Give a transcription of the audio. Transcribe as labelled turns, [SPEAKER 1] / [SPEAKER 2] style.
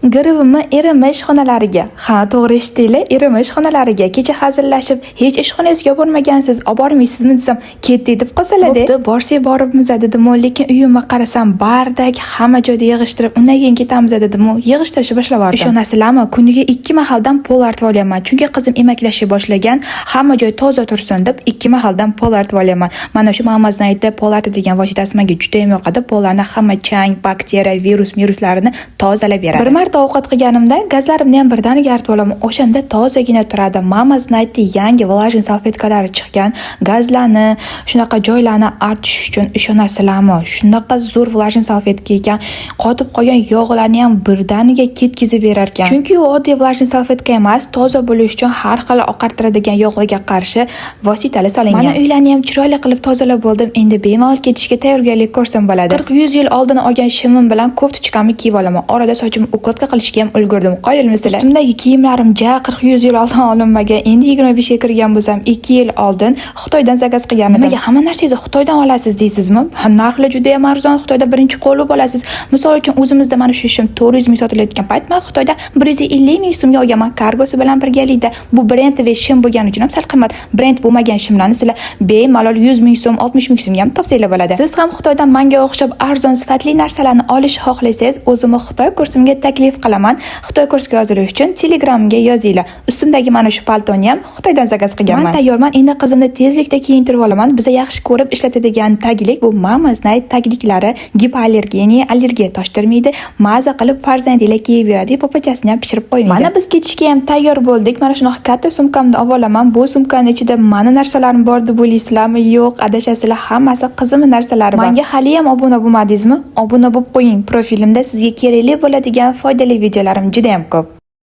[SPEAKER 1] Girivimi erimish xonalariga. Ha, to'g'ri eshitdinglar, erimish xonalariga. Kecha hazillashib, hech ishxonangizga bormagansiz, olib bormaysizmi desam, ketdik deb qolsalar-da. Bo'pti, borsak boribmiz dedim, lekin uyimga qarasam, bardagi hamma joyda yig'ishtirib, undan keyin ketamiz dedim, yig'ishtirishni boshlab yubordim. Ishonasizlarmi, kuniga 2 mahaldan pol artib olyapman. Chunki qizim emaklashni boshlagan, hamma joy toza tursin deb 2 mahaldan pol artib olyapman. Mana shu Mamaz'ning pol artadigan vositasi menga juda ham yoqadi. Pollarni hamma chang, bakteriya, viruslarini tozalab beradi. Bir marta ovqat qilganimda gazlarimni ham birdaniga artib olaman. O'shanda tozagina turadi. Mamaz'ning yangi vlajin salfetkalari chiqqan. Gazlarni, shunaqa joylarni artish uchun ishonasizlarmi? Shunaqa zo'r vlajin salfetka ekan. Qotib qolgan yog'larni ham birdaniga ketkizib berar ekan. Chunki u oddiy vlajin salfetka emas, toza bo'lish uchun har xil oqartiradigan yog'larga qarshi vositalar solingan. Mana uylarni ham chiroyli qilib tozalab bo'ldim. Endi bemalol ketishga tayyorgarlik ko'rsam bo'ladi. 40-100 yil oldin olgan shimim bilan koftichkamni kiyib olaman. Orada sochimni ukladka qilishga ham ulgurdim. Qoyilmisizlar? Undagi kiyimlarim 40-100 yil oldin olinmagan. Endi 25 ga kirgan bo'lsam, 2 yil oldin Xitoydan zakaz qilgandim. Nimaga hamma narsangizni Xitoydan olasiz deysizmi? Narxlar juda ham arzon. Xitoyda birinchi qo'lib olasiz. Misol uchun o'zimizda mana shu shim 400 ming sotilayotgan payt men Xitoyda 150 ming so'mga olganman. Kargosi bilan birgalikda. Bu brend va shim bo'lgani uchun ham sal qimmat. Brend bo'lmagan shimlarni sizlar bemalol 100 ming so'm, 60 ming so'mga ham topsanglar bo'ladi. Siz ham Xitoydan menga o'xshab arzon sifatli narsalarni olishni xohlasangiz, o'zimni Xitoy kursimga taklif qilaman. Xitoy kursiga yozilish uchun Telegramga yozinglar. Ustimdagi mana shu paltoni ham Xitoydan zakaz qilganman. Men tayyorman. Endi qizimni tezlikda kiyintirib olaman. Biz yaxshi ko'rib ishlatadigan taglik bu Mamaz'ning tagliklari gipoallergeniya, allergiya toshtirmaydi. Maza qilib farzandinglar kiyib yuradi, popachasini ham pishirib qo'ymaydi. Mana biz ketishga ham tayyor bo'ldik. Mana shunaqa katta sumkamni olib olaman. Bu sumkaning ichida mani narsalarim bor deb o'ylaysizlarmi? Yo'q, adashasizlar. Hammasi qizimning narsalari bor. Menga hali ham obuna bo'lmadingizmi? Obuna bo'lib qo'ying. Profilimda sizga kerakli bo'ladigan foydali videolarim juda ham ko'p.